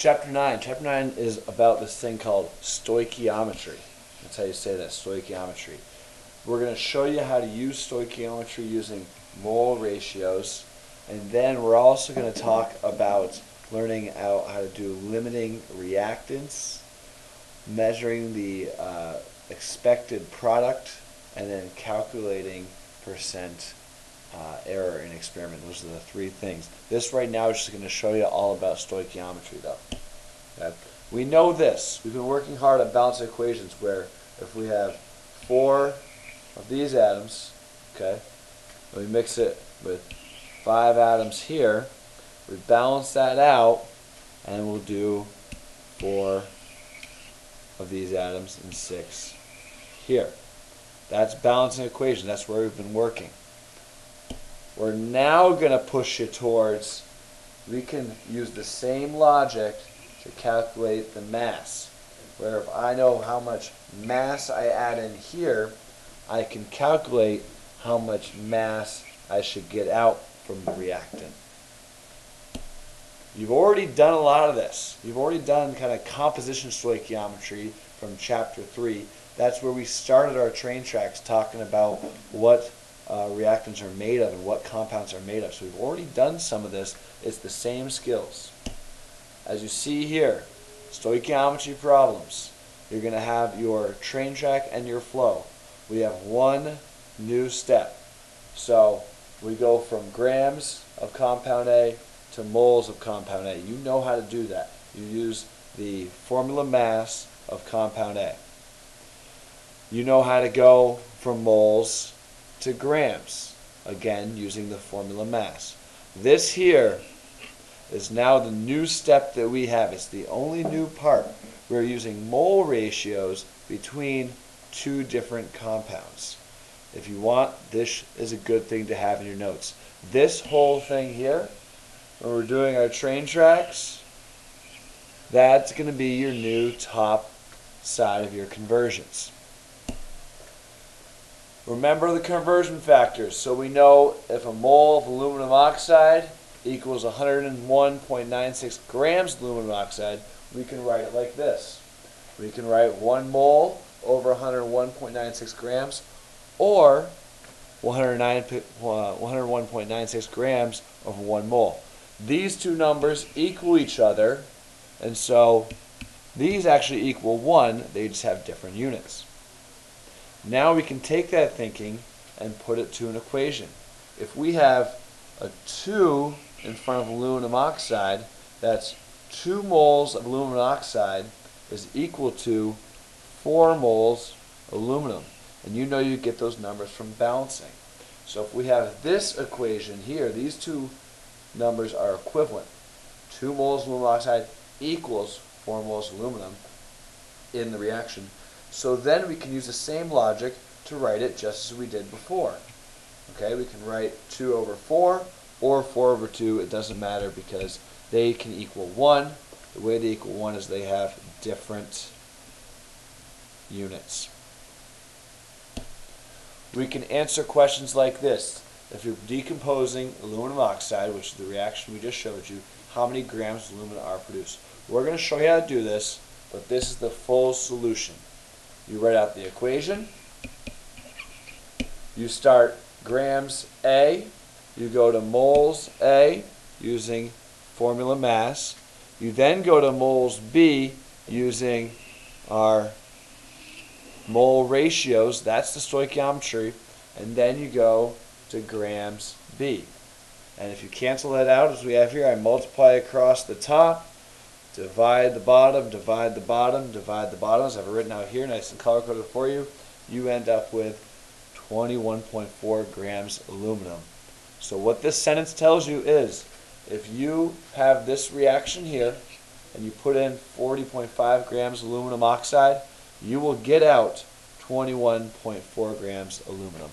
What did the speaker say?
Chapter 9. Chapter 9 is about this thing called stoichiometry. That's how you say that, stoichiometry. We're going to show you how to use stoichiometry using mole ratios, and then we're also going to talk about learning how to do limiting reactants, measuring the expected product, and then calculating percent error in experiment. Those are the three things. This right now is just going to show you all about stoichiometry though. Okay? We know this. We've been working hard on balanced equations where if we have 4 of these atoms, okay, and we mix it with 5 atoms here, we balance that out and we'll do 4 of these atoms and 6 here. That's balancing equation. That's where we've been working. We're now going to push you towards, we can use the same logic to calculate the mass. Where if I know how much mass I add in here, I can calculate how much mass I should get out from the reactant. You've already done a lot of this. You've already done kind of composition stoichiometry from chapter 3. That's where we started our train tracks talking about what reactants are made of and what compounds are made of. So we've already done some of this. It's the same skills. As you see here, stoichiometry problems. You're going to have your train track and your flow. We have one new step. So we go from grams of compound A to moles of compound A. You know how to do that. You use the formula mass of compound A. You know how to go from moles to grams, again using the formula mass. This here is now the new step that we have. It's the only new part. We're using mole ratios between 2 different compounds. If you want, this is a good thing to have in your notes. This whole thing here, when we're doing our train tracks, that's going to be your new top side of your conversions. Remember the conversion factors. So we know if a mole of aluminum oxide equals 101.96 grams of aluminum oxide, we can write it like this. We can write 1 mole over 101.96 grams, or 101.96 grams over 1 mole. These two numbers equal each other, and so these actually equal 1. They just have different units. Now we can take that thinking and put it to an equation. If we have a 2 in front of aluminum oxide, that's 2 moles of aluminum oxide is equal to 4 moles aluminum. And you know you get those numbers from balancing. So if we have this equation here, these two numbers are equivalent. 2 moles of aluminum oxide equals 4 moles of aluminum in the reaction. So then we can use the same logic to write it just as we did before. Okay, we can write 2 over 4 or 4 over 2. It doesn't matter because they can equal 1. The way they equal 1 is they have different units. We can answer questions like this. If you're decomposing aluminum oxide, which is the reaction we just showed you, how many grams of aluminum are produced? We're going to show you how to do this, but this is the full solution. You write out the equation. You start grams A. You go to moles A using formula mass. You then go to moles B using our mole ratios. That's the stoichiometry. And then you go to grams B. And if you cancel that out, as we have here, I multiply across the top, divide the bottom, divide the bottom, divide the bottom, as I've written out here, nice and color-coded for you. You end up with 21.4 grams aluminum. So what this sentence tells you is, if you have this reaction here, and you put in 40.5 grams aluminum oxide, you will get out 21.4 grams aluminum.